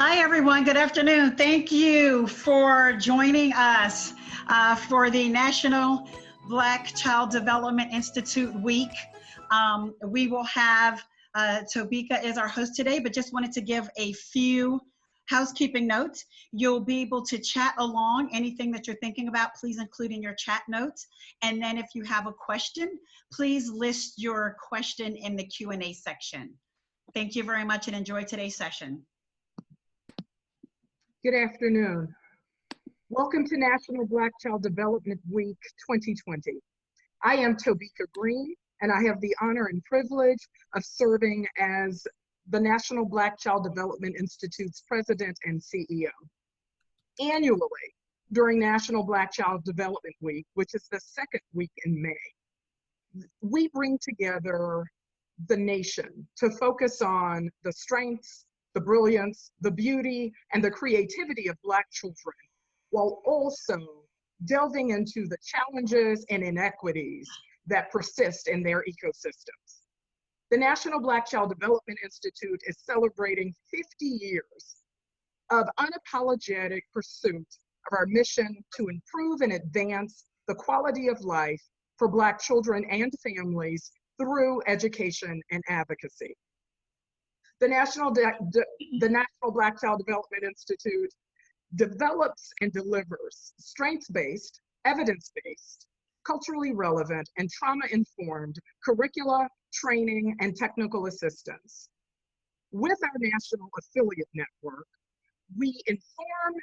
Hi, everyone. Good afternoon. Thank you for joining us for the National Black Child Development Institute Week. We will have Tobeka is our host today, but just wanted to give a few housekeeping notes. You'll be able to chat along. Anything that you're thinking about, please include in your chat notes. And then if you have a question, please list your question in the Q&A section. Thank you very much and enjoy today's session. Good afternoon. Welcome to National Black Child Development Week 2020. I am Tobeka Green, and I have the honor and privilege of serving as the National Black Child Development Institute's president and CEO. Annually, during National Black Child Development Week, which is the second week in May, we bring together the nation to focus on the strengths, the brilliance, the beauty, and the creativity of Black children, while also delving into the challenges and inequities that persist in their ecosystems. The National Black Child Development Institute is celebrating 50 years of unapologetic pursuit of our mission to improve and advance the quality of life for Black children and families through education and advocacy. The National Black Child Development Institute develops and delivers strengths-based, evidence-based, culturally relevant, and trauma-informed curricula, training, and technical assistance. With our national affiliate network, we inform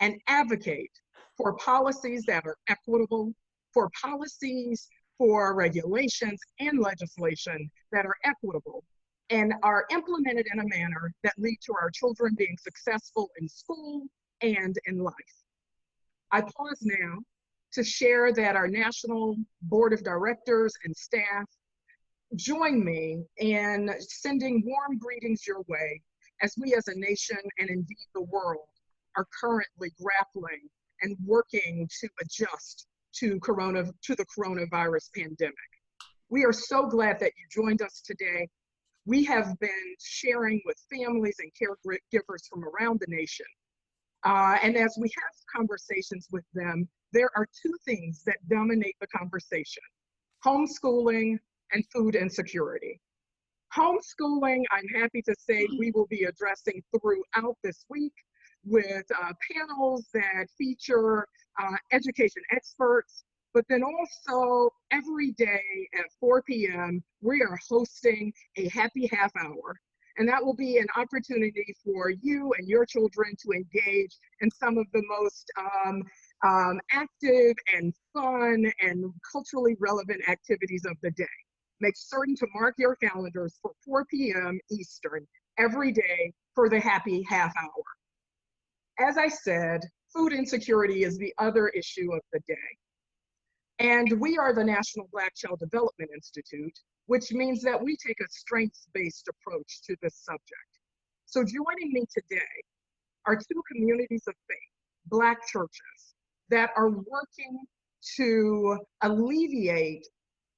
and advocate for policies that are equitable, for policies, for regulations and legislation that are equitable and are implemented in a manner that lead to our children being successful in school and in life. I pause now to share that our National Board of Directors and staff join me in sending warm greetings your way as we as a nation and indeed the world are currently grappling and working to adjust to the coronavirus pandemic. We are so glad that you joined us today. We have been sharing with families and caregivers from around the nation. And as we have conversations with them, there are two things that dominate the conversation: homeschooling and food insecurity. Homeschooling, I'm happy to say we will be addressing throughout this week with panels that feature education experts, but then also every day at 4 p.m., we are hosting a happy half hour. And that will be an opportunity for you and your children to engage in some of the most active and fun and culturally relevant activities of the day. Make certain to mark your calendars for 4 p.m. Eastern every day for the happy half hour. As I said, food insecurity is the other issue of the day. And we are the National Black Child Development Institute, which means that we take a strengths-based approach to this subject. So joining me today are two communities of faith, Black churches, that are working to alleviate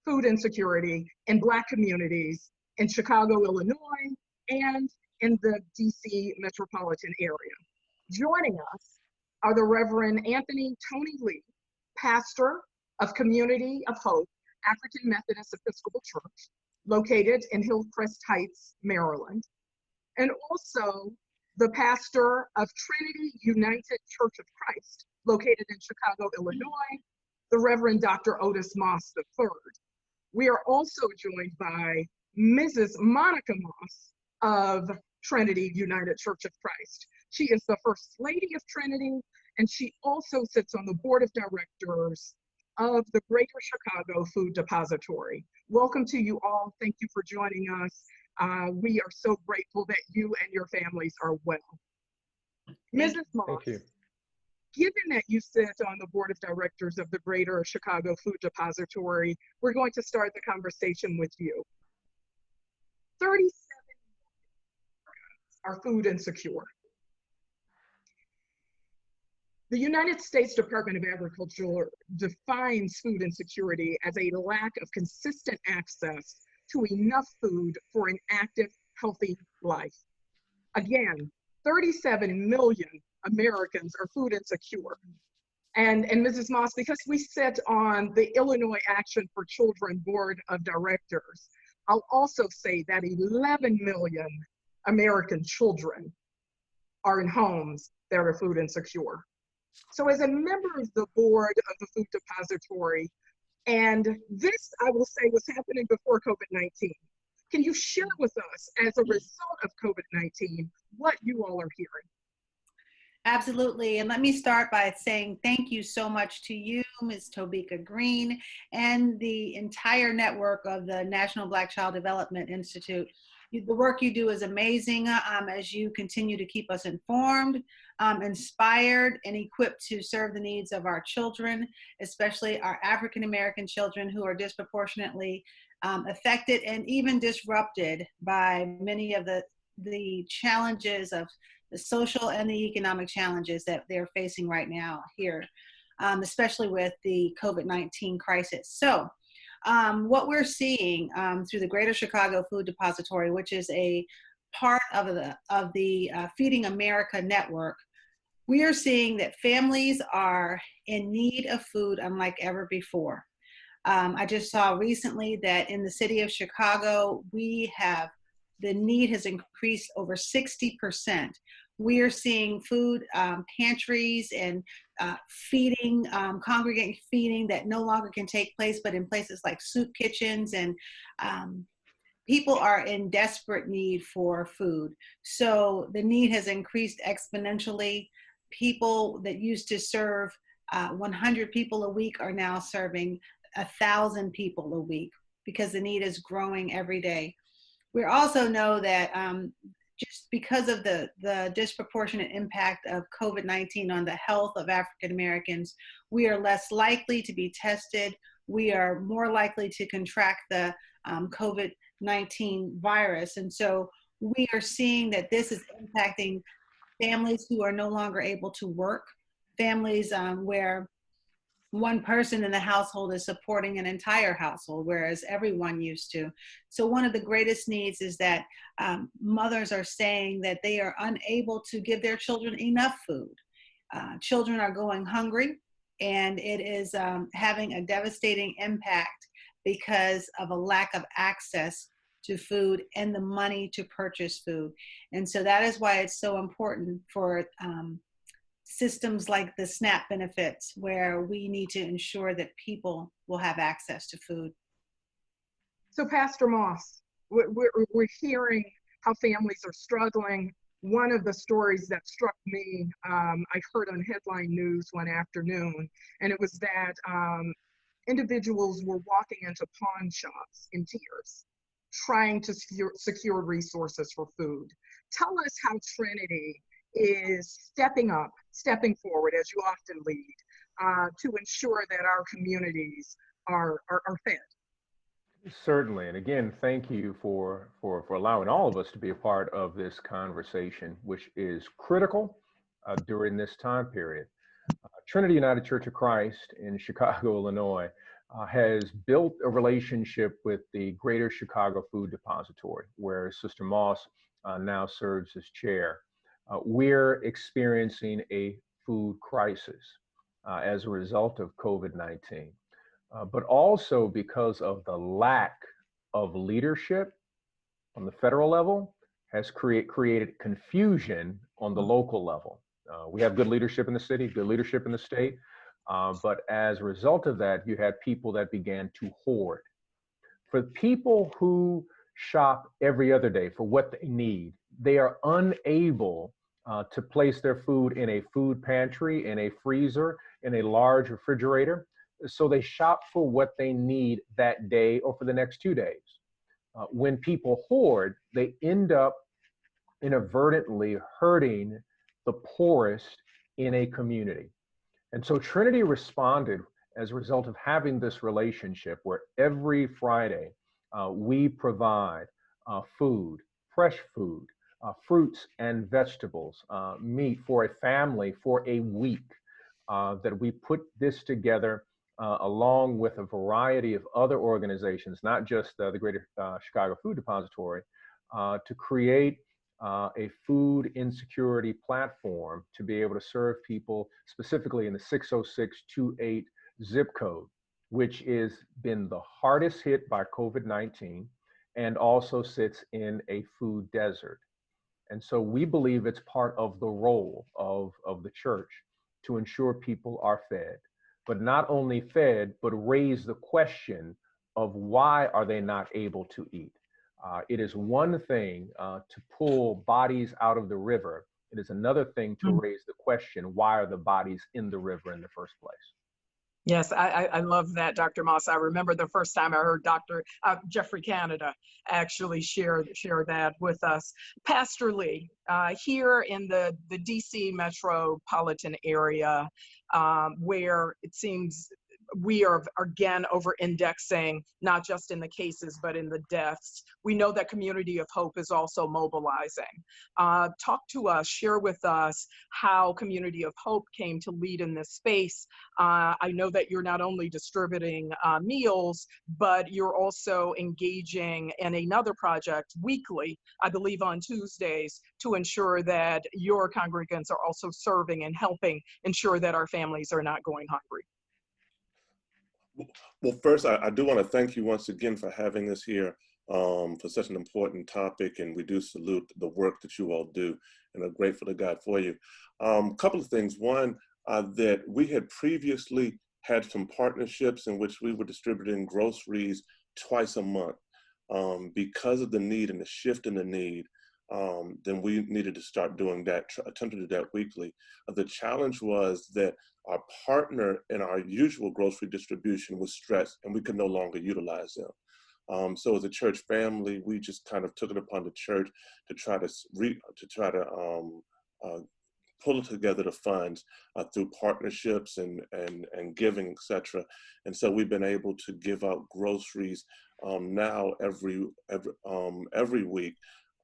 food insecurity in Black communities in Chicago, Illinois, and in the DC metropolitan area. Joining us are the Reverend Anthony Tony Lee, pastor of Community of Hope African Methodist Episcopal Church, located in Hillcrest Heights, Maryland, and also the pastor of Trinity United Church of Christ, located in Chicago, Illinois, the Reverend Dr. Otis Moss III. We are also joined by Mrs. Monica Moss of Trinity United Church of Christ. She is the First Lady of Trinity, and she also sits on the board of directors of the Greater Chicago Food Depository. Welcome to you all. Thank you for joining us. We are so grateful that you and your families are well. Mrs. Moss, given that you sit on the board of directors of the Greater Chicago Food Depository, we're going to start the conversation with you. 37 are food insecure. The United States Department of Agriculture defines food insecurity as a lack of consistent access to enough food for an active, healthy life. Again, 37 million Americans are food insecure. And Mrs. Moss, because we sit on the Illinois Action for Children Board of Directors, I'll also say that 11 million American children are in homes that are food insecure. So as a member of the board of the Food Depository, and this, I will say, was happening before COVID-19, can you share with us, as a result of COVID-19, what you all are hearing? Absolutely. And let me start by saying thank you so much to you, Ms. Tobeka Green, and the entire network of the National Black Child Development Institute. The work you do is amazing as you continue to keep us informed, inspired, and equipped to serve the needs of our children, especially our African American children who are disproportionately affected and even disrupted by many of the challenges of the social and the economic challenges that they're facing right now here, especially with the COVID-19 crisis. So what we're seeing through the Greater Chicago Food Depository, which is a part of the Feeding America network, we are seeing that families are in need of food unlike ever before. I just saw recently that in the city of Chicago, the need has increased over 60%. We are seeing food pantries and congregate feeding that no longer can take place, but in places like soup kitchens, and people are in desperate need for food. So the need has increased exponentially. People that used to serve 100 people a week are now serving 1,000 people a week because the need is growing every day. We also know that just because of the disproportionate impact of COVID-19 on the health of African Americans, we are less likely to be tested. We are more likely to contract the COVID-19 virus. And so we are seeing that this is impacting families who are no longer able to work, families where one person in the household is supporting an entire household, whereas everyone used to. So one of the greatest needs is that mothers are saying that they are unable to give their children enough food. Children are going hungry, and it is having a devastating impact because of a lack of access to food and the money to purchase food. And so that is why it's so important for systems like the SNAP benefits, where we need to ensure that people will have access to food. So Pastor Moss, we're hearing how families are struggling. One of the stories that struck me, I heard on headline news one afternoon, and it was that individuals were walking into pawn shops in tears, trying to secure resources for food. Tell us how Trinity is stepping forward, as you often lead, to ensure that our communities are fed. Certainly, and again, thank you for allowing all of us to be a part of this conversation, which is critical during this time period. Trinity United Church of Christ in Chicago, Illinois, has built a relationship with the Greater Chicago Food Depository, where Sister Moss now serves as chair. We're experiencing a food crisis as a result of COVID-19, but also because of the lack of leadership on the federal level has created confusion on the local level. We have good leadership in the city, good leadership in the state, but as a result of that, you had people that began to hoard. For people who shop every other day for what they need, they are unable to place their food in a food pantry, in a freezer, in a large refrigerator. So they shop for what they need that day or for the next 2 days. When people hoard, they end up inadvertently hurting the poorest in a community. And so Trinity responded as a result of having this relationship where every Friday we provide food, fresh food, fruits and vegetables, meat for a family for a week, that we put this together along with a variety of other organizations, not just the Greater Chicago Food Depository, to create a food insecurity platform to be able to serve people specifically in the 60628 zip code, which has been the hardest hit by COVID-19 and also sits in a food desert. And so we believe it's part of the role of the church to ensure people are fed, but not only fed, but raise the question of why are they not able to eat. It is one thing to pull bodies out of the river. It is another thing to raise the question, why are the bodies in the river in the first place? Yes, I love that, Dr. Moss. I remember the first time I heard Dr. Jeffrey Canada actually share that with us. Pastor Lee, here in the DC metropolitan area, where it seems we are again over-indexing, not just in the cases, but in the deaths. We know that Community of Hope is also mobilizing. Talk to us, share with us how Community of Hope came to lead in this space. I know that you're not only distributing meals, but you're also engaging in another project weekly, I believe on Tuesdays, to ensure that your congregants are also serving and helping ensure that our families are not going hungry. Well, first, I do want to thank you once again for having us here for such an important topic, and we do salute the work that you all do and are grateful to God for you. A couple of things. One, that we had previously had some partnerships in which we were distributing groceries twice a month. Because of the need and the shift in the need, then we needed to start doing that, attempt to do that weekly. The challenge was that our partner in our usual grocery distribution was stressed and we could no longer utilize them. So as a church family, we just kind of took it upon the church to try to pull together the funds through partnerships and giving, etc. And so we've been able to give out groceries now every week,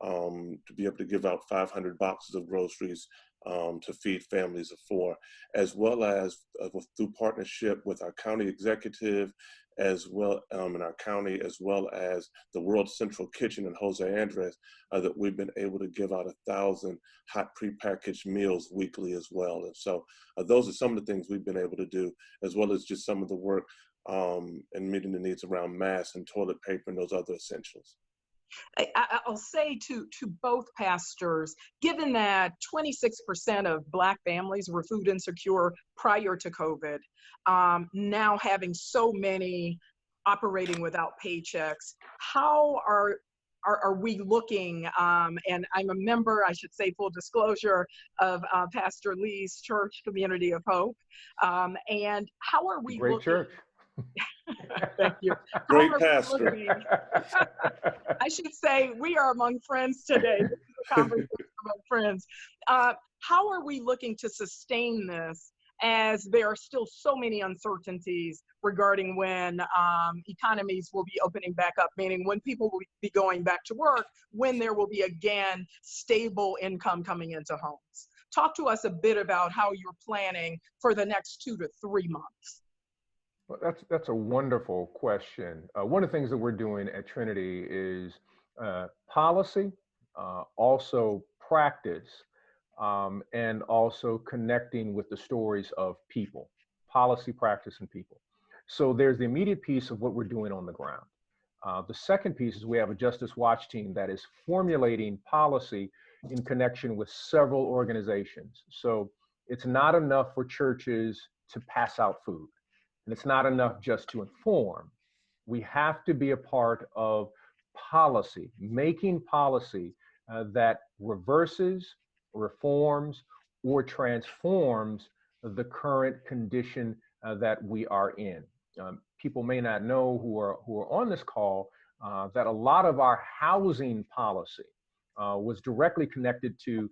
to be able to give out 500 boxes of groceries to feed families of 4, as well as through partnership with our county executive, as well in our county, as well as the World Central Kitchen in Jose Andres, that we've been able to give out 1,000 hot prepackaged meals weekly as well. And so those are some of the things we've been able to do, as well as just some of the work and meeting the needs around masks and toilet paper and those other essentials. I'll say to both pastors, given that 26% of Black families were food insecure prior to COVID, now having so many operating without paychecks, how are we looking? And I'm a member, I should say, full disclosure, of Pastor Lee's church, Community of Hope. And how are we Great looking? Church. Thank you. Great pastor. I should say we are among friends today. This is a conversation among friends. How are we looking to sustain this as there are still so many uncertainties regarding when economies will be opening back up, meaning when people will be going back to work, when there will be again stable income coming into homes? Talk to us a bit about how you're planning for the next 2 to 3 months. Well, that's a wonderful question. One of the things that we're doing at Trinity is policy, also practice, and also connecting with the stories of people, policy, practice, and people. So there's the immediate piece of what we're doing on the ground. The second piece is we have a Justice Watch team that is formulating policy in connection with several organizations. So it's not enough for churches to pass out food. And it's not enough just to inform. We have to be a part of policy, making policy that reverses, reforms, or transforms the current condition that we are in. People may not know who are on this call that a lot of our housing policy was directly connected to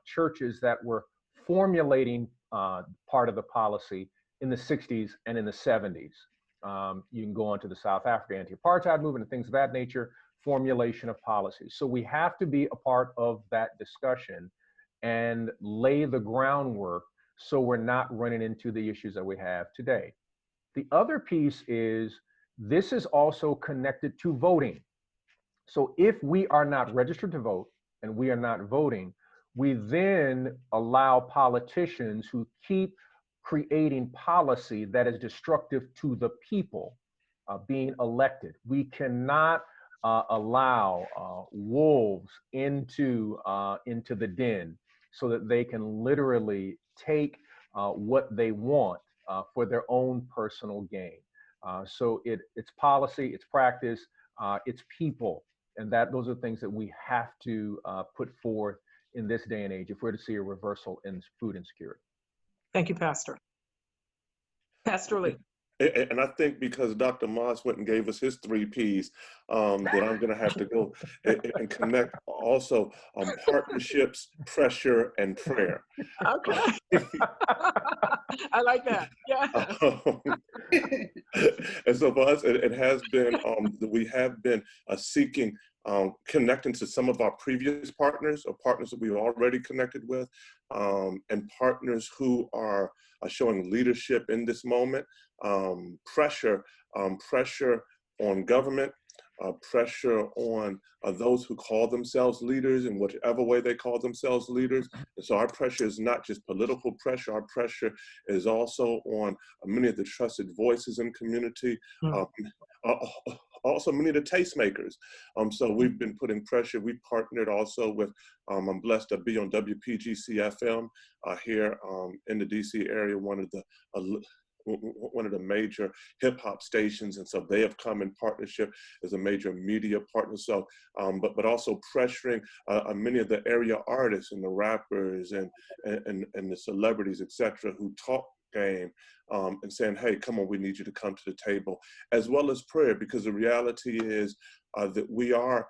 churches that were formulating part of the policy in the 60s and in the 70s. You can go on to the South Africa anti-apartheid movement and things of that nature, formulation of policy. So we have to be a part of that discussion and lay the groundwork so we're not running into the issues that we have today. The other piece is this is also connected to voting. So if we are not registered to vote and we are not voting, we then allow politicians who keep creating policy that is destructive to the people being elected. We cannot allow wolves into the den so that they can literally take what they want for their own personal gain. So it's policy, it's practice, it's people, and those are things that we have to put forth in this day and age if we're to see a reversal in food insecurity. Thank you, Pastor. Pastor Lee. And I think because Dr. Moss went and gave us his 3 Ps, that I'm going to have to go and connect also partnerships, pressure, and prayer. Okay. I like that. Yeah. And so for us, it has been, we have been seeking connecting to some of our previous partners or partners that we've already connected with, and partners who are showing leadership in this moment. Pressure on government, pressure on those who call themselves leaders in whichever way they call themselves leaders. And so our pressure is not just political pressure, our pressure is also on many of the trusted voices in community, also many of the tastemakers. So we've been putting pressure. We partnered also with, I'm blessed to be on WPGC-FM here in the DC area, one of the major hip hop stations. And so they have come in partnership as a major media partner. So, but also pressuring many of the area artists and the rappers and the celebrities, et cetera, who talk game, and saying, hey, come on, we need you to come to the table, as well as prayer, because the reality is that we are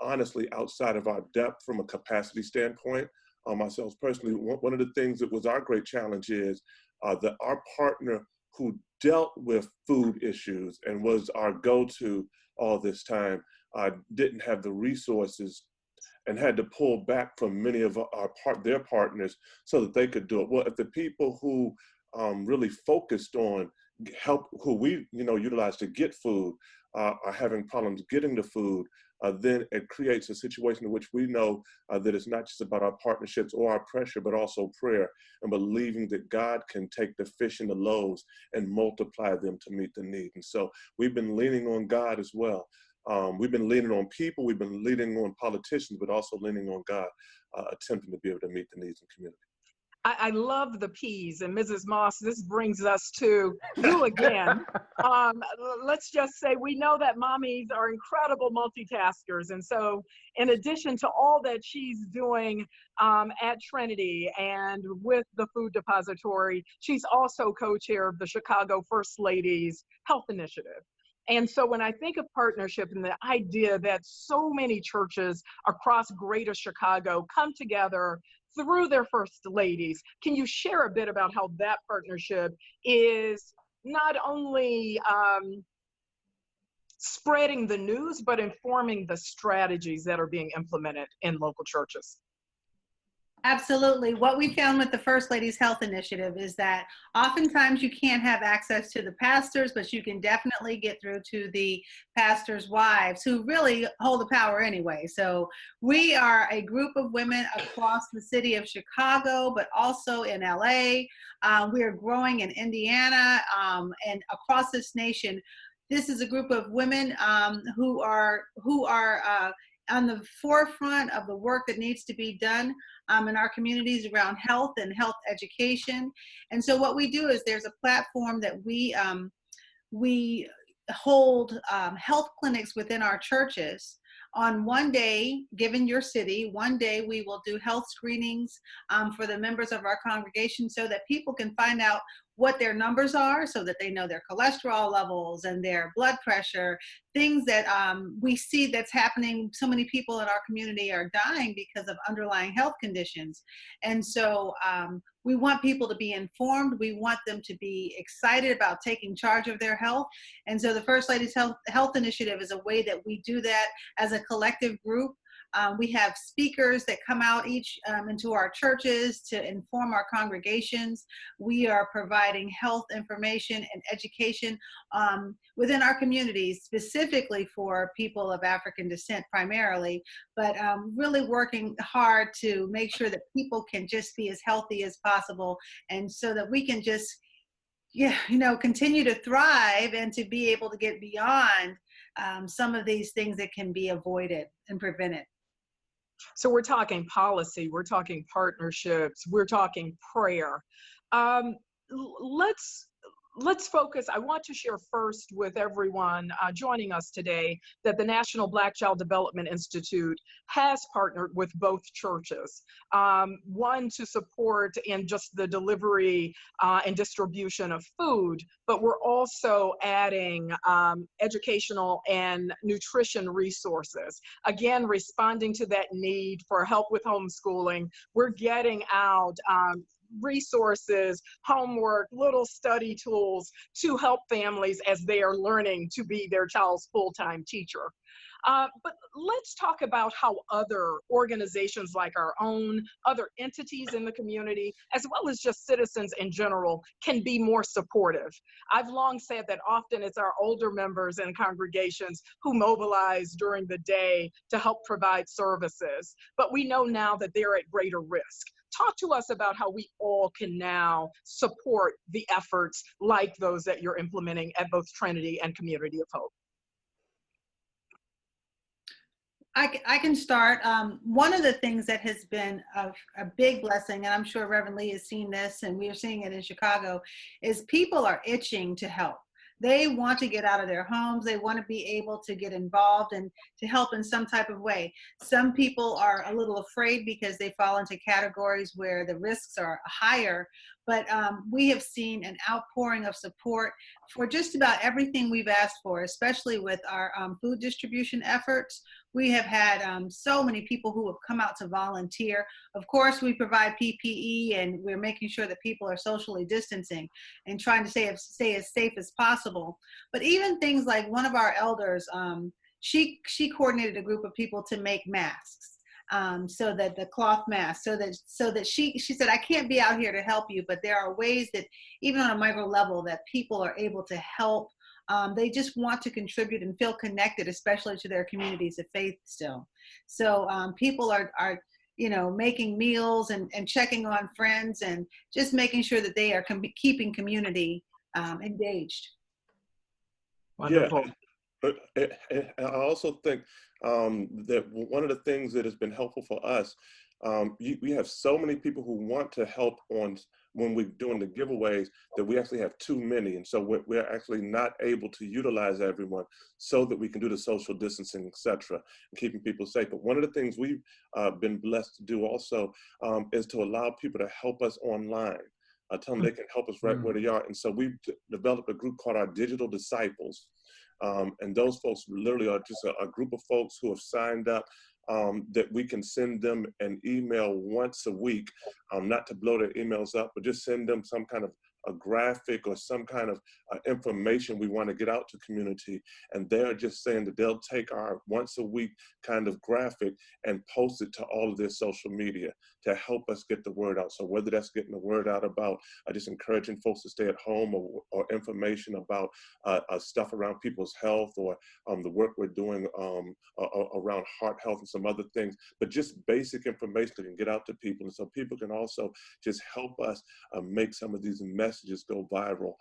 honestly outside of our depth from a capacity standpoint. Myself personally, one of the things that was our great challenge is that our partner who dealt with food issues and was our go-to all this time didn't have the resources and had to pull back from many of their partners so that they could do it. Well, if the people who really focused on help, who we utilize to get food, are having problems getting the food, then it creates a situation in which we know that it's not just about our partnerships or our pressure, but also prayer and believing that God can take the fish and the loaves and multiply them to meet the need. And so we've been leaning on God as well. We've been leaning on people, we've been leaning on politicians, but also leaning on God, attempting to be able to meet the needs of the community. I love the P's, and Mrs. Moss, this brings us to you again. Let's just say we know that mommies are incredible multitaskers, and so in addition to all that she's doing at Trinity and with the Food Depository, she's also co-chair of the Chicago First Ladies Health Initiative. And so when I think of partnership and the idea that so many churches across greater Chicago come together through their First Ladies, can you share a bit about how that partnership is not only spreading the news, but informing the strategies that are being implemented in local churches? Absolutely. What we found with the First Ladies Health Initiative is that oftentimes you can't have access to the pastors, but you can definitely get through to the pastors' wives who really hold the power anyway. So we are a group of women across the city of Chicago, but also in LA. We are growing in Indiana and across this nation. This is a group of women who are on the forefront of the work that needs to be done in our communities around health and health education. And so what we do is there's a platform that we hold health clinics within our churches. On one day, given your city, one day we will do health screenings for the members of our congregation so that people can find out what their numbers are, so that they know their cholesterol levels and their blood pressure, things that we see that's happening. So many people in our community are dying because of underlying health conditions. And so we want people to be informed. We want them to be excited about taking charge of their health. And so the First Ladies Health Initiative is a way that we do that as a collective group. We have speakers that come out each into our churches to inform our congregations. We are providing health information and education within our communities, specifically for people of African descent primarily, but really working hard to make sure that people can just be as healthy as possible, and so that we can just continue to thrive and to be able to get beyond some of these things that can be avoided and prevented. So we're talking policy, we're talking partnerships, we're talking prayer. Let's focus. I want to share first with everyone joining us today that the National Black Child Development Institute has partnered with both churches. One to support in just the delivery and distribution of food, but we're also adding educational and nutrition resources. Again, responding to that need for help with homeschooling, we're getting out resources, homework, little study tools to help families as they are learning to be their child's full-time teacher. But let's talk about how other organizations like our own, other entities in the community, as well as just citizens in general, can be more supportive. I've long said that often it's our older members and congregations who mobilize during the day to help provide services, but we know now that they're at greater risk. Talk to us about how we all can now support the efforts like those that you're implementing at both Trinity and Community of Hope. I can start. One of the things that has been a big blessing, and I'm sure Reverend Lee has seen this, and we are seeing it in Chicago, is people are itching to help. They want to get out of their homes. They want to be able to get involved and to help in some type of way. Some people are a little afraid because they fall into categories where the risks are higher, but we have seen an outpouring of support for just about everything we've asked for, especially with our food distribution efforts. We have had so many people who have come out to volunteer. Of course, we provide PPE, and we're making sure that people are socially distancing and trying to stay as safe as possible. But even things like one of our elders, she coordinated a group of people to make masks. So that the cloth mask, so that she said, I can't be out here to help you, but there are ways that even on a micro level that people are able to help. They just want to contribute and feel connected, especially to their communities of faith still. So people are making meals and checking on friends and just making sure that they are keeping community engaged. Wonderful. Yeah, I also think that one of the things that has been helpful for us, we have so many people who want to help when we're doing the giveaways that we actually have too many. And so we're actually not able to utilize everyone so that we can do the social distancing, et cetera, and keeping people safe. But one of the things we've been blessed to do also is to allow people to help us online. Tell them they can help us right where they are. And so we've developed a group called our Digital Disciples. And those folks literally are just a group of folks who have signed up that we can send them an email once a week, not to blow their emails up, but just send them some kind of a graphic or some kind of information we want to get out to community. And they're just saying that they'll take our once a week kind of graphic and post it to all of their social media to help us get the word out. So whether that's getting the word out about just encouraging folks to stay at home, or information about stuff around people's health, or the work we're doing around heart health and some other things, but just basic information that can get out to people. And so people can also just help us make some of these messages go viral,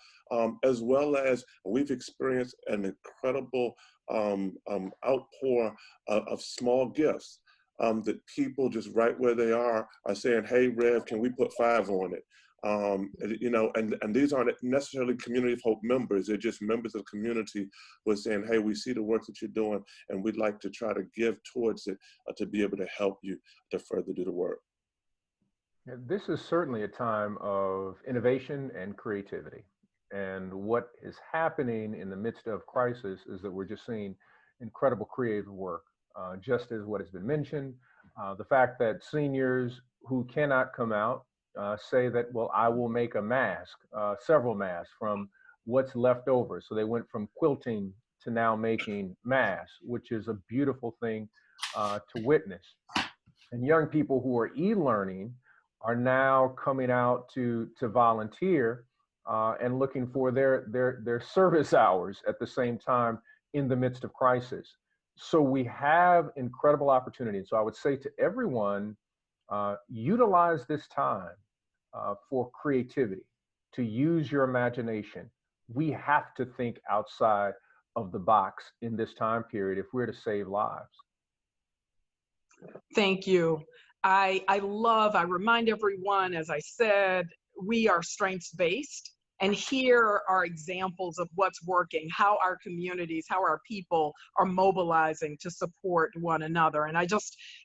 as well as we've experienced an incredible outpour of small gifts that people just right where they are saying, hey, Rev, can we put 5 on it? And these aren't necessarily Community of Hope members. They're just members of the community who are saying, hey, we see the work that you're doing, and we'd like to try to give towards it to be able to help you to further do the work. This is certainly a time of innovation and creativity. And what is happening in the midst of crisis is that we're just seeing incredible creative work, just as what has been mentioned. The fact that seniors who cannot come out say that, well, I will make a mask, several masks from what's left over. So they went from quilting to now making masks, which is a beautiful thing to witness. And young people who are e-learning are now coming out to volunteer and looking for their service hours at the same time in the midst of crisis. So we have incredible opportunities. So I would say to everyone, utilize this time for creativity, to use your imagination. We have to think outside of the box in this time period if we're to save lives. Thank you. I remind everyone, as I said, we are strengths-based. And here are examples of what's working, how our communities, how our people are mobilizing to support one another. And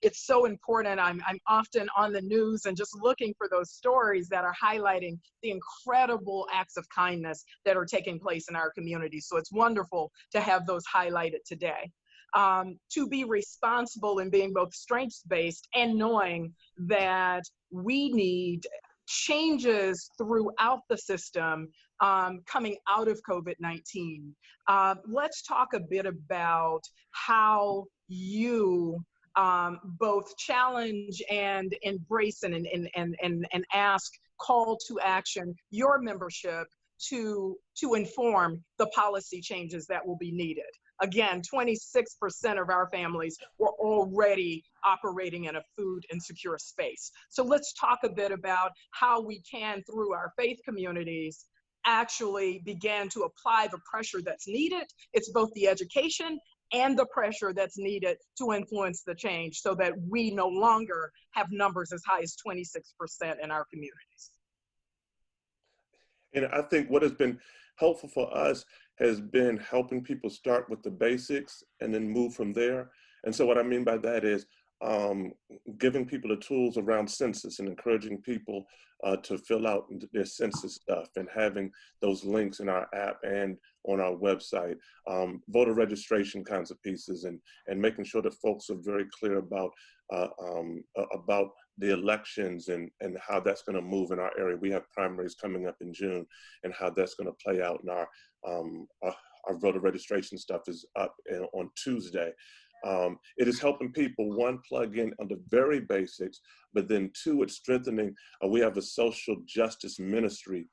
it's so important. I'm often on the news and just looking for those stories that are highlighting the incredible acts of kindness that are taking place in our communities. So it's wonderful to have those highlighted today. To be responsible in being both strengths-based and knowing that we need changes throughout the system coming out of COVID-19. Let's talk a bit about how you both challenge and embrace and ask, call to action your membership to inform the policy changes that will be needed. Again, 26% of our families were already operating in a food insecure space. So let's talk a bit about how we can, through our faith communities, actually begin to apply the pressure that's needed. It's both the education and the pressure that's needed to influence the change so that we no longer have numbers as high as 26% in our communities. And I think what has been helpful for us has been helping people start with the basics and then move from there. And so what I mean by that is giving people the tools around census and encouraging people to fill out their census stuff and having those links in our app and on our website, voter registration kinds of pieces, and making sure that folks are very clear about the elections and how that's going to move in our area. We have primaries coming up in June, and how that's going to play out in our voter registration stuff is up on Tuesday. It is helping people, one, plug in on the very basics, but then two, it's strengthening. We have a social justice ministry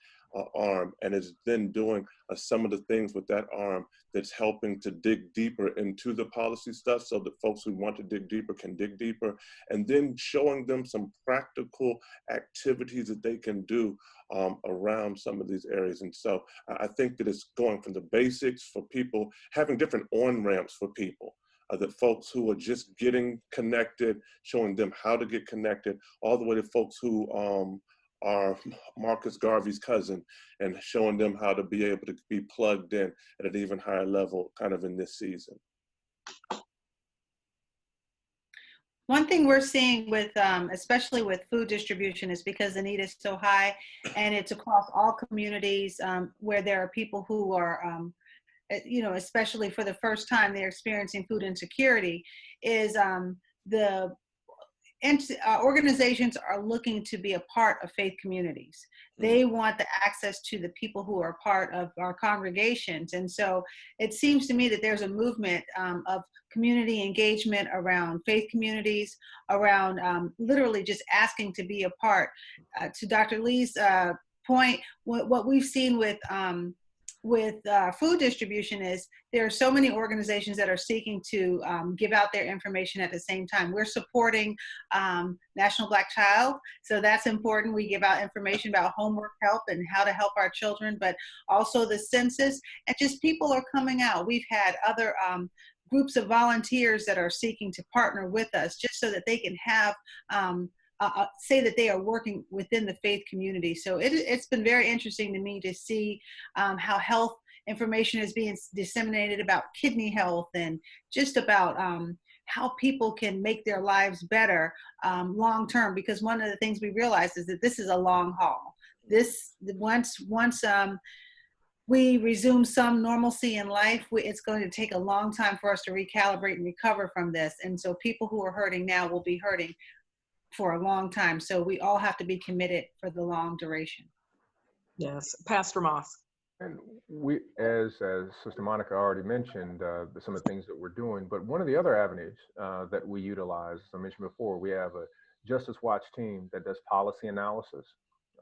arm, and it's then doing some of the things with that arm that's helping to dig deeper into the policy stuff so that folks who want to dig deeper can dig deeper, and then showing them some practical activities that they can do around some of these areas. And so I think that it's going from the basics for people, having different on-ramps for people. The folks who are just getting connected, showing them how to get connected, all the way to folks who are Marcus Garvey's cousin and showing them how to be able to be plugged in at an even higher level kind of in this season. One thing we're seeing with, especially with food distribution, is because the need is so high and it's across all communities where there are people who are especially for the first time they're experiencing food insecurity, is the organizations are looking to be a part of faith communities. They want the access to the people who are part of our congregations. And so it seems to me that there's a movement of community engagement around faith communities, around literally just asking to be a part. To Dr. Lee's point, what we've seen with food distribution is there are so many organizations that are seeking to give out their information at the same time. We're supporting National Black Child, so that's important. We give out information about homework help and how to help our children, but also the census, and just people are coming out. We've had other groups of volunteers that are seeking to partner with us just so that they can have say that they are working within the faith community. So it's been very interesting to me to see how health information is being disseminated about kidney health and just about how people can make their lives better long term, because one of the things we realize is that this is a long haul. Once we resume some normalcy in life, it's going to take a long time for us to recalibrate and recover from this. And so people who are hurting now will be hurting for a long time. So we all have to be committed for the long duration. Yes, Pastor Moss. And we, as Sister Monica already mentioned, some of the things that we're doing, but one of the other avenues that we utilize, as I mentioned before, we have a Justice Watch team that does policy analysis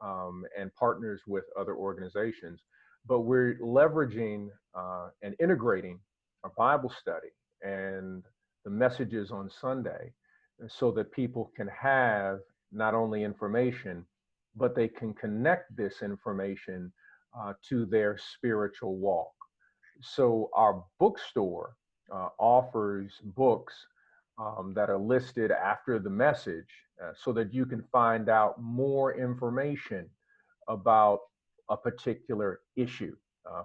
and partners with other organizations. But we're leveraging and integrating a Bible study and the messages on Sunday so that people can have not only information, but they can connect this information to their spiritual walk. So our bookstore offers books that are listed after the message so that you can find out more information about a particular issue.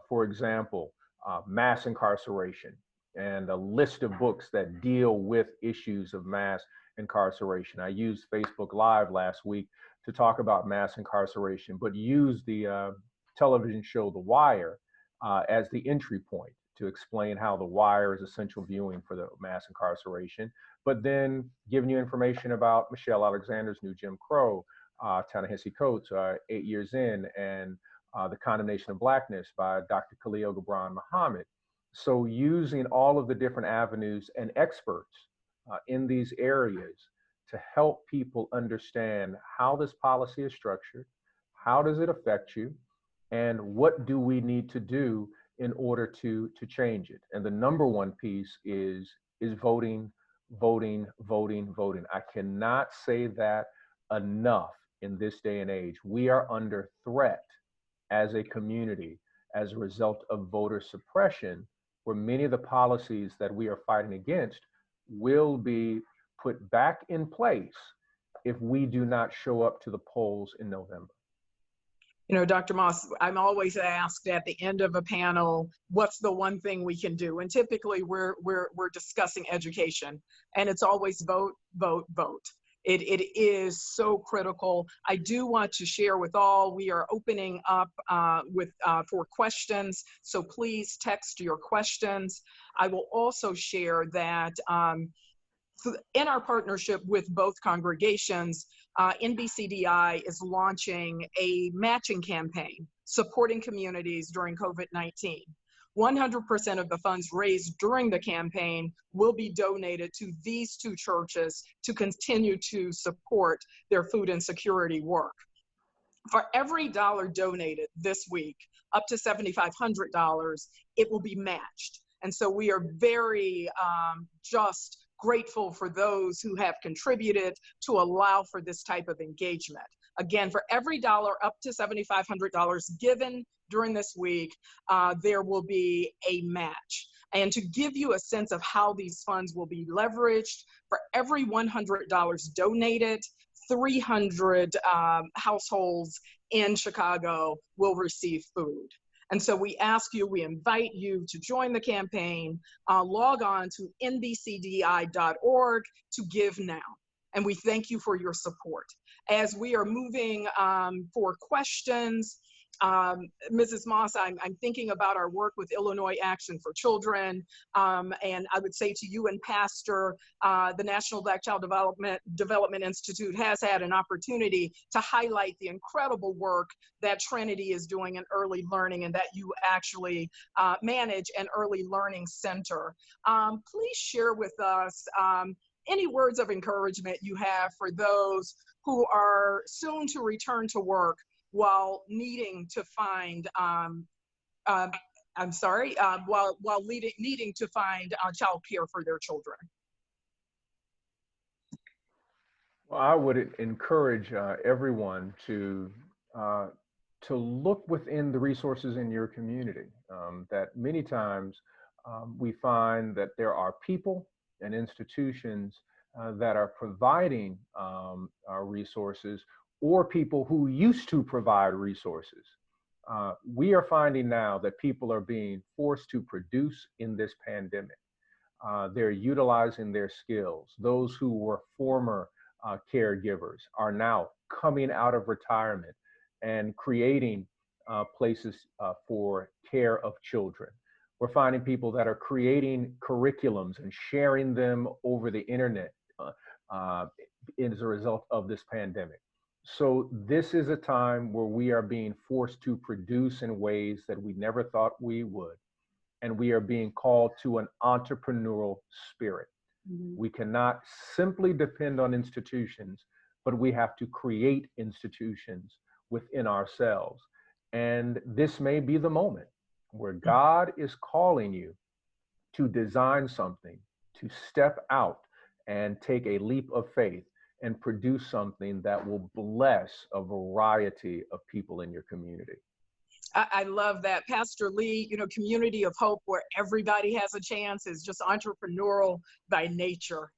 For example, mass incarceration and a list of books that deal with issues of mass incarceration. I used Facebook Live last week to talk about mass incarceration, but used the television show The Wire as the entry point to explain how The Wire is essential viewing for the mass incarceration, but then giving you information about Michelle Alexander's new Jim Crow, Ta-Nehisi Coates, 8 Years In, and The Condemnation of Blackness by Dr. Khalil Gibran Muhammad. So using all of the different avenues and experts in these areas to help people understand how this policy is structured, how does it affect you, and what do we need to do in order to change it. And the number one piece is voting, voting, voting, voting. I cannot say that enough in this day and age. We are under threat as a community as a result of voter suppression, where many of the policies that we are fighting against will be put back in place if we do not show up to the polls in November. You know, Dr. Moss, I'm always asked at the end of a panel, what's the one thing we can do? And typically we're discussing education, and it's always vote, vote, vote. It is so critical. I do want to share with all, we are opening up for questions, so please text your questions. I will also share that in our partnership with both congregations, NBCDI is launching a matching campaign supporting communities during COVID-19. 100% of the funds raised during the campaign will be donated to these two churches to continue to support their food insecurity work. For every dollar donated this week, up to $7,500, it will be matched. And so we are very just grateful for those who have contributed to allow for this type of engagement. Again, for every dollar up to $7,500 given during this week, there will be a match. And to give you a sense of how these funds will be leveraged, for every $100 donated, 300 households in Chicago will receive food. And so we invite you to join the campaign, log on to nbcdi.org to give now. And we thank you for your support. As we are moving for questions, Mrs. Moss, I'm thinking about our work with Illinois Action for Children, and I would say to you and Pastor, the National Black Child Development Institute has had an opportunity to highlight the incredible work that Trinity is doing in early learning, and that you actually manage an early learning center. Please share with us any words of encouragement you have for those who are soon to return to work while needing to find, needing to find childcare for their children. Well, I would encourage everyone to look within the resources in your community. That many times we find that there are people and institutions that are providing our resources, or people who used to provide resources. We are finding now that people are being forced to produce in this pandemic. They're utilizing their skills. Those who were former caregivers are now coming out of retirement and creating places for care of children. We're finding people that are creating curriculums and sharing them over the internet as a result of this pandemic. So this is a time where we are being forced to produce in ways that we never thought we would. And we are being called to an entrepreneurial spirit. We cannot simply depend on institutions, but we have to create institutions within ourselves. And this may be the moment where God is calling you to design something, to step out and take a leap of faith and produce something that will bless a variety of people in your community. I love that. Pastor Lee, community of hope where everybody has a chance is just entrepreneurial by nature.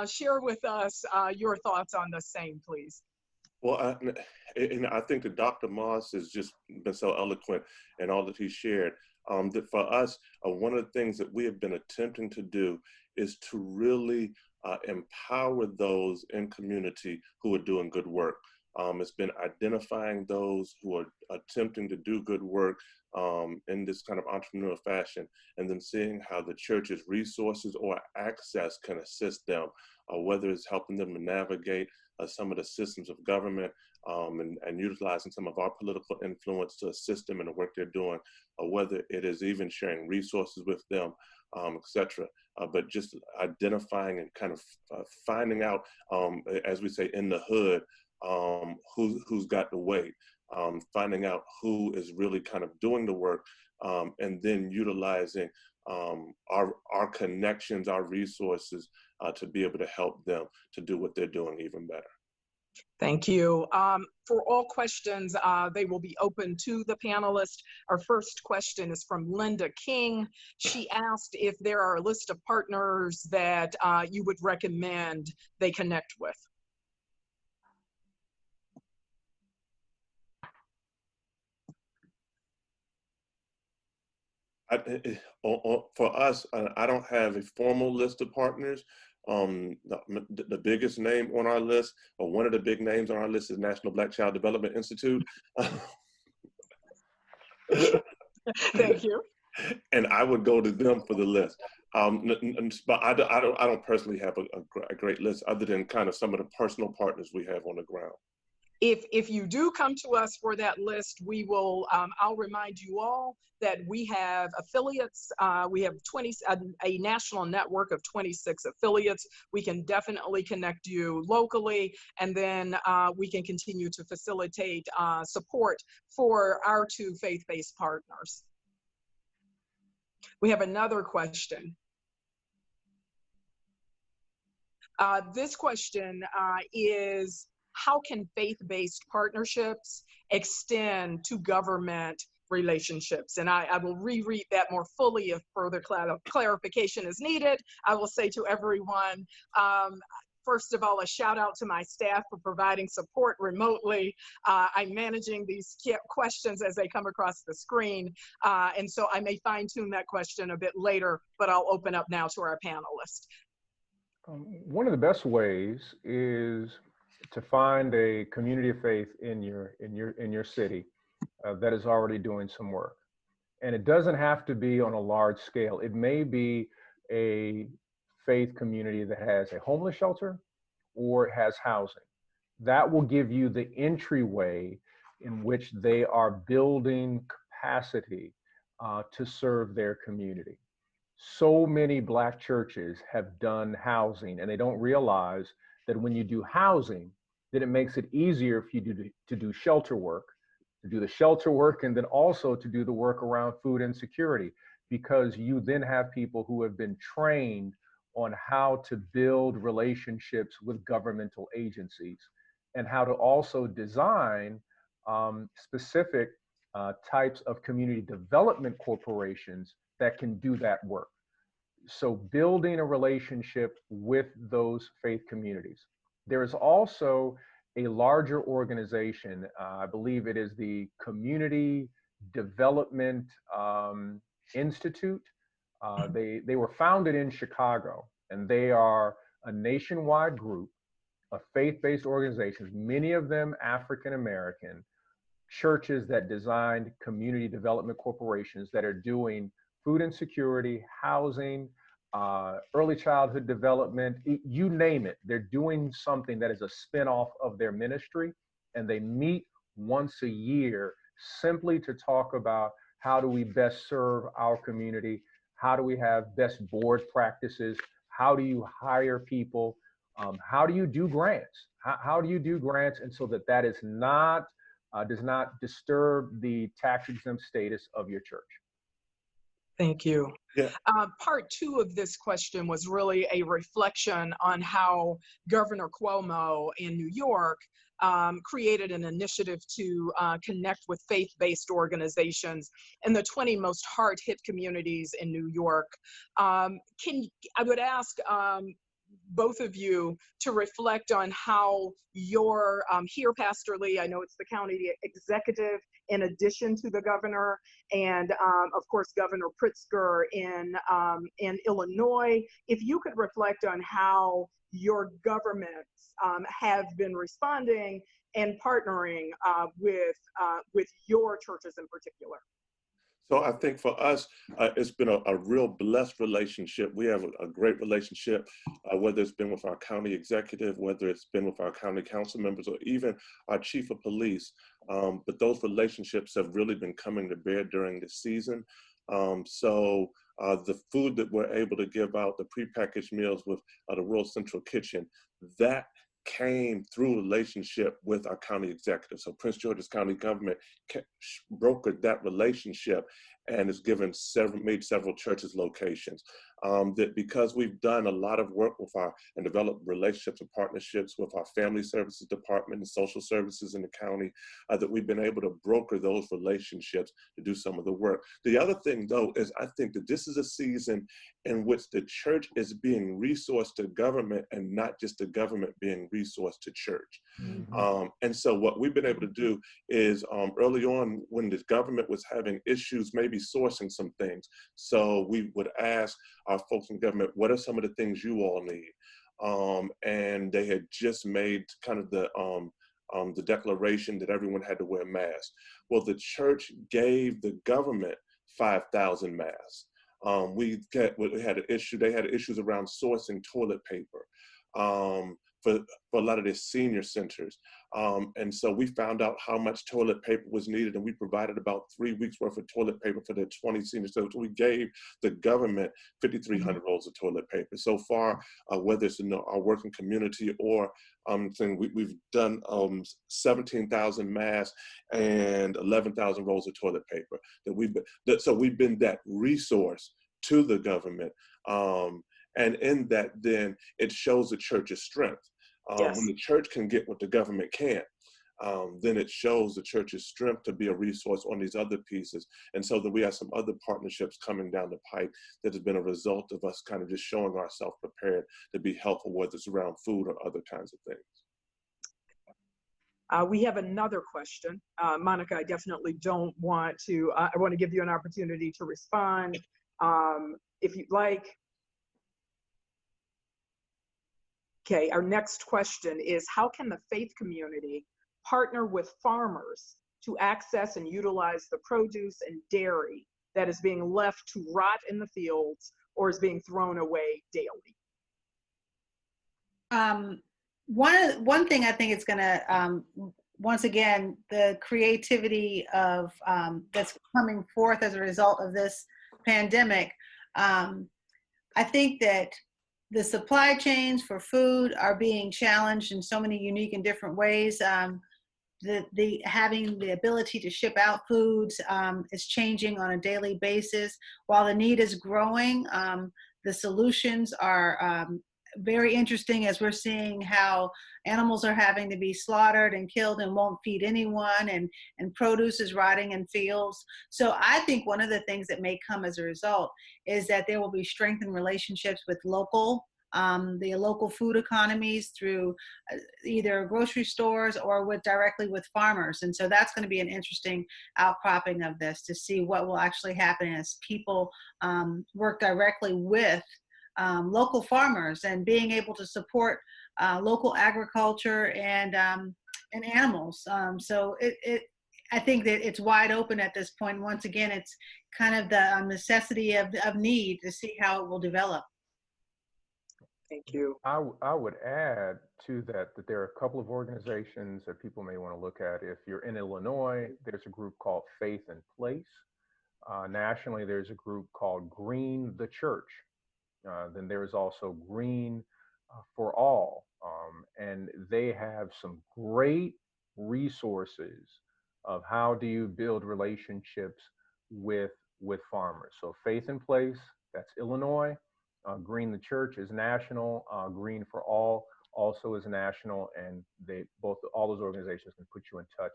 Share with us your thoughts on the same, please. Well, I think that Dr. Moss has just been so eloquent in all that he shared. That for us, one of the things that we have been attempting to do is to really empower those in community who are doing good work. It's been identifying those who are attempting to do good work in this kind of entrepreneurial fashion, and then seeing how the church's resources or access can assist them, whether it's helping them to navigate some of the systems of government and utilizing some of our political influence to assist them in the work they're doing, or whether it is even sharing resources with them, etc. But just identifying and kind of finding out, as we say, in the hood, who's got the weight, finding out who is really kind of doing the work, and then utilizing our connections, our resources to be able to help them to do what they're doing even better. Thank you. For all questions, they will be open to the panelists. Our first question is from Linda King. She asked if there are a list of partners that you would recommend they connect with. For us, I don't have a formal list of partners. The biggest name on our list, or one of the big names on our list, is National Black Child Development Institute. Thank you. And I would go to them for the list. But I don't personally have a great list, other than kind of some of the personal partners we have on the ground. If you do come to us for that list, we will, I'll remind you all that we have affiliates. We have a national network of 26 affiliates. We can definitely connect you locally, and then we can continue to facilitate support for our two faith-based partners. We have another question. This question is, how can faith-based partnerships extend to government relationships? And I will reread that more fully if further clarification is needed. I will say to everyone, first of all, a shout out to my staff for providing support remotely. I'm managing these questions as they come across the screen. And so I may fine tune that question a bit later, but I'll open up now to our panelists. One of the best ways is to find a community of faith in your city that is already doing some work. And it doesn't have to be on a large scale. It may be a faith community that has a homeless shelter or has housing. That will give you the entryway in which they are building capacity to serve their community. So many Black churches have done housing, and they don't realize that when you do housing, then it makes it easier for you to do shelter work, to do the shelter work, and then also to do the work around food insecurity, because you then have people who have been trained on how to build relationships with governmental agencies and how to also design specific types of community development corporations that can do that work. So building a relationship with those faith communities. There is also a larger organization, I believe it is the Community Development Institute. They were founded in Chicago, and they are a nationwide group of faith-based organizations, many of them African-American, churches that designed community development corporations that are doing food insecurity, housing, early childhood development, you name it. They're doing something that is a spinoff of their ministry, and they meet once a year simply to talk about how do we best serve our community, how do we have best board practices, how do you hire people, how do you do grants, how do you do grants, and so that is not does not disturb the tax exempt status of your church. Thank you. Yeah. Part two of this question was really a reflection on how Governor Cuomo in New York created an initiative to connect with faith-based organizations in the 20 most hard-hit communities in New York. I would ask both of you to reflect on how your, here, Pastor Lee, I know it's the county executive in addition to the governor, and of course, Governor Pritzker in Illinois. If you could reflect on how your governments have been responding and partnering with your churches in particular. So I think for us, it's been a real blessed relationship. We have a great relationship, whether it's been with our county executive, whether it's been with our county council members, or even our chief of police. But those relationships have really been coming to bear during this season. So the food that we're able to give out, the prepackaged meals with the Rural Central Kitchen, that came through relationship with our county executive. So Prince George's County government brokered that relationship and has made several churches locations. That because we've done a lot of work with and developed relationships and partnerships with our family services department and social services in the county, that we've been able to broker those relationships to do some of the work. The other thing though, is I think that this is a season in which the church is being resourced to government and not just the government being resourced to church. Mm-hmm. And so what we've been able to do is early on when the government was having issues, maybe sourcing some things. So we would ask our folks in government, what are some of the things you all need? And they had just made kind of the declaration that everyone had to wear masks. Well, the church gave the government 5,000 masks. We had an issue. They had issues around sourcing toilet paper for a lot of their senior centers. And so we found out how much toilet paper was needed, and we provided about 3 weeks worth of toilet paper for the 20 senior centers. So we gave the government 5,300 rolls of toilet paper. So far, whether it's in our working community or we've done 17,000 masks and 11,000 rolls of toilet paper. So we've been that resource to the government. And in that, then it shows the church's strength. Yes. When the church can get what the government can't, then it shows the church's strength to be a resource on these other pieces. And so that we have some other partnerships coming down the pipe that has been a result of us kind of just showing ourselves prepared to be helpful, whether it's around food or other kinds of things. We have another question. Monica, I definitely don't want to, I want to give you an opportunity to respond if you'd like. Okay, our next question is, how can the faith community partner with farmers to access and utilize the produce and dairy that is being left to rot in the fields or is being thrown away daily? One thing I think it's going to, once again, the creativity of that's coming forth as a result of this pandemic. I think that the supply chains for food are being challenged in so many unique and different ways. The having the ability to ship out foods is changing on a daily basis. While the need is growing, the solutions are very interesting, as we're seeing how animals are having to be slaughtered and killed and won't feed anyone, and produce is rotting in fields. So I think one of the things that may come as a result is that there will be strengthened relationships with the local food economies through either grocery stores or directly with farmers. And so that's going to be an interesting outcropping of this, to see what will actually happen as people work directly with local farmers and being able to support local agriculture and animals. So I think that it's wide open at this point. Once again, it's kind of the necessity of need to see how it will develop. Thank you. I would add to that there are a couple of organizations that people may want to look at. If you're in Illinois, there's a group called Faith in Place. Nationally, there's a group called Green the Church. Then there is also Green for All. And they have some great resources of how do you build relationships with farmers. So Faith in Place, that's Illinois. Green the Church is national. Green for All also is national, and all those organizations can put you in touch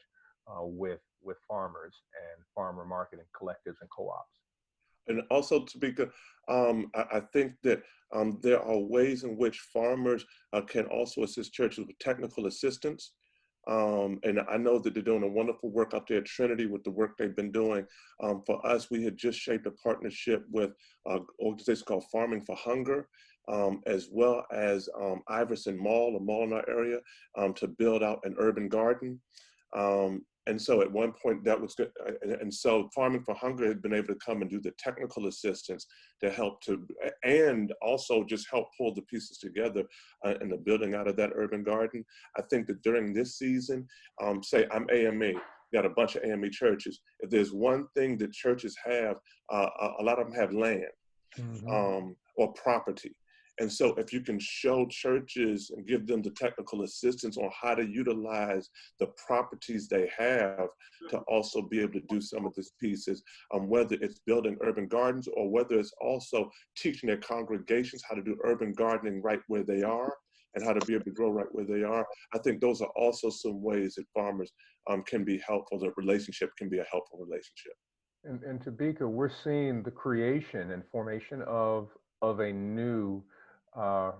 with farmers and farmer marketing collectives and co-ops. And also, Tobeka, I think that there are ways in which farmers can also assist churches with technical assistance. And I know that they're doing a wonderful work up there at Trinity with the work they've been doing. For us, we had just shaped a partnership with an organization called Farming for Hunger, as well as Iverson Mall, a mall in our area, to build out an urban garden. And so at one point that was good. And so Farming for Hunger had been able to come and do the technical assistance to help and also just help pull the pieces together in the building out of that urban garden. I think that during this season, say I'm AME, got a bunch of AME churches. If there's one thing that churches have, a lot of them have land or property. And so if you can show churches and give them the technical assistance on how to utilize the properties they have to also be able to do some of these pieces, whether it's building urban gardens or whether it's also teaching their congregations how to do urban gardening right where they are and how to be able to grow right where they are. I think those are also some ways that farmers can be helpful. The relationship can be a helpful relationship. And Tobeka, we're seeing the creation and formation of a new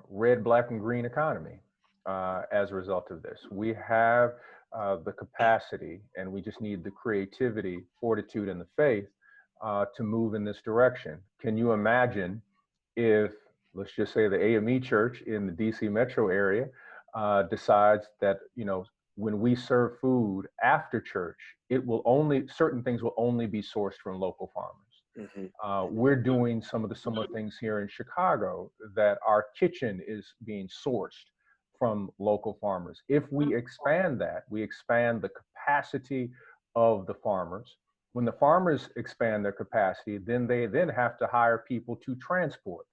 red, black, and green economy as a result of this. We have the capacity, and we just need the creativity, fortitude, and the faith to move in this direction. Can you imagine if, let's just say, the AME Church in the DC metro area decides that, when we serve food after church, certain things will only be sourced from local farmers. We're doing some of the similar things here in Chicago, that our kitchen is being sourced from local farmers. If we expand that, we expand the capacity of the farmers. When the farmers expand their capacity, then they have to hire people to transport.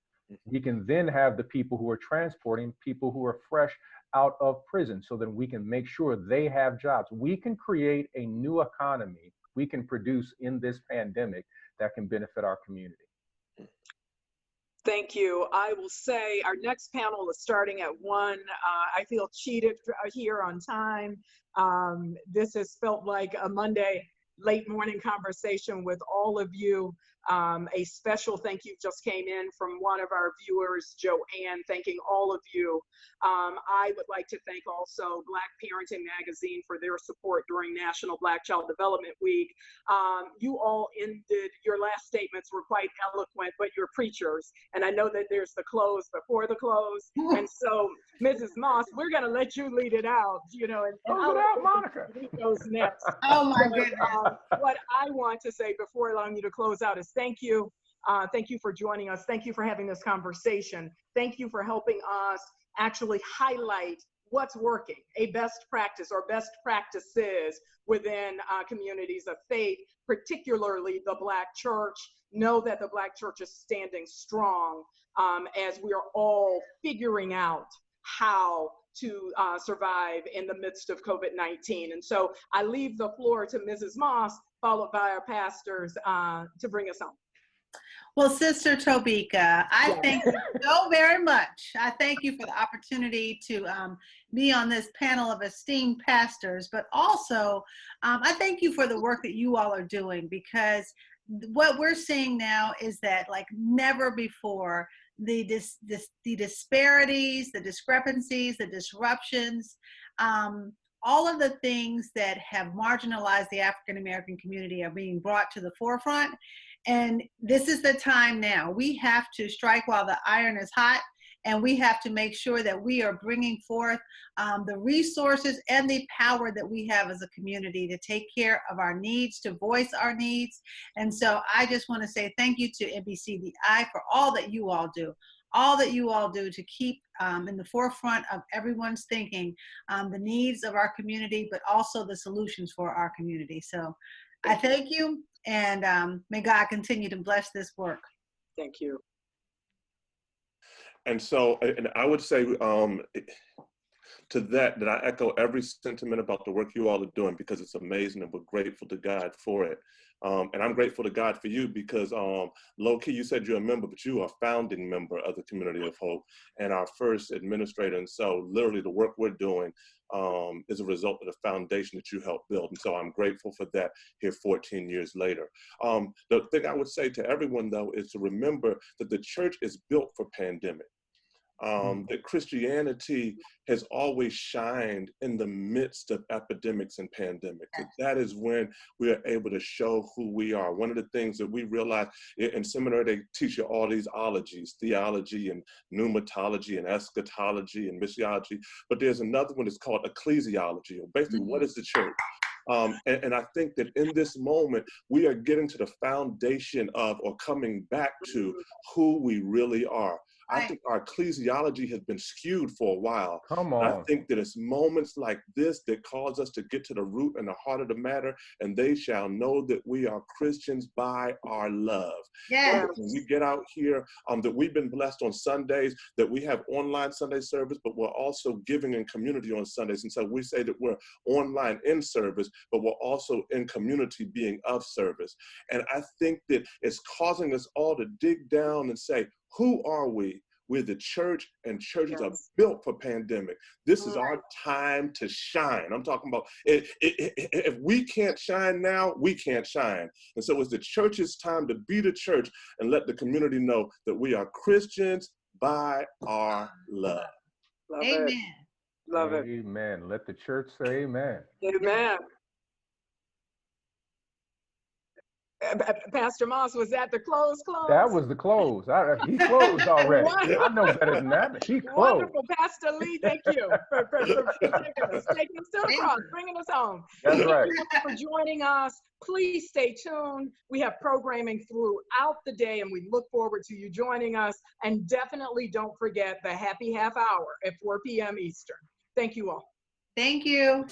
We can then have the people who are transporting people who are fresh out of prison, so that we can make sure they have jobs. We can create a new economy we can produce in this pandemic that can benefit our community. Thank you. I will say our next panel is starting at 1. I feel cheated here on time. This has felt like a Monday late morning conversation with all of you. A special thank you just came in from one of our viewers, Joanne, thanking all of you. I would like to thank also Black Parenting Magazine for their support during National Black Child Development Week. You all ended, your last statements were quite eloquent, but you're preachers. And I know that there's the close before the close. And so, Mrs. Moss, we're gonna let you lead it out, and Close it out, Monica. Goes next. Oh my goodness. What I want to say before allowing you to close out is thank you. Thank you for joining us. Thank you for having this conversation. Thank you for helping us actually highlight what's working, a best practice or best practices within communities of faith, particularly the Black church. Know that the Black church is standing strong as we are all figuring out how to survive in the midst of COVID-19. And so I leave the floor to Mrs. Moss, followed by our pastors to bring us home. Well, Sister Tobeka, I thank you so very much. I thank you for the opportunity to be on this panel of esteemed pastors, but also I thank you for the work that you all are doing, because what we're seeing now is that, like never before, the disparities, the discrepancies, the disruptions, all of the things that have marginalized the African American community are being brought to the forefront. And this is the time now. We have to strike while the iron is hot, and we have to make sure that we are bringing forth the resources and the power that we have as a community to take care of our needs, to voice our needs. And so I just want to say thank you to NBCDI for all that you all do. all that you all do to keep in the forefront of everyone's thinking the needs of our community, but also the solutions for our community. So I thank you, and may God continue to bless this work. Thank you. And so, and I would say to that I echo every sentiment about the work you all are doing, because it's amazing and we're grateful to God for it. And I'm grateful to God for you because low-key, you said you're a member, but you are a founding member of the Community of Hope and our first administrator. And so literally the work we're doing is a result of the foundation that you helped build. And so I'm grateful for that here 14 years later. The thing I would say to everyone, though, is to remember that the church is built for pandemic. That Christianity has always shined in the midst of epidemics and pandemics. That is when we are able to show who we are. One of the things that we realize in seminary, they teach you all these ologies, theology and pneumatology and eschatology and missiology, but there's another one that's called ecclesiology, or basically what is the church? And I think that in this moment, we are getting to the foundation of, or coming back to, who we really are. I think our ecclesiology has been skewed for a while. Come on. I think that it's moments like this that cause us to get to the root and the heart of the matter, and they shall know that we are Christians by our love. Yeah. When we get out here, that we've been blessed on Sundays, that we have online Sunday service, but we're also giving in community on Sundays. And so we say that we're online in service, but we're also in community being of service. And I think that it's causing us all to dig down and say, who are we? We're the church, and churches are built for pandemic. This is our time to shine. I'm talking about if we can't shine now, we can't shine. And so it's the church's time to be the church and let the community know that we are Christians by our love. Love Amen. it. Love it. Amen. Let the church say amen. Amen. Pastor Moss, was that the close? That was the close. He closed already. I know better than that. He closed. Wonderful. Pastor Lee, thank you for taking us to the cross, bringing us home. That's right. Thank you for joining us. Please stay tuned. We have programming throughout the day, and we look forward to you joining us. And definitely don't forget the happy half hour at 4 p.m. Eastern. Thank you all. Thank you.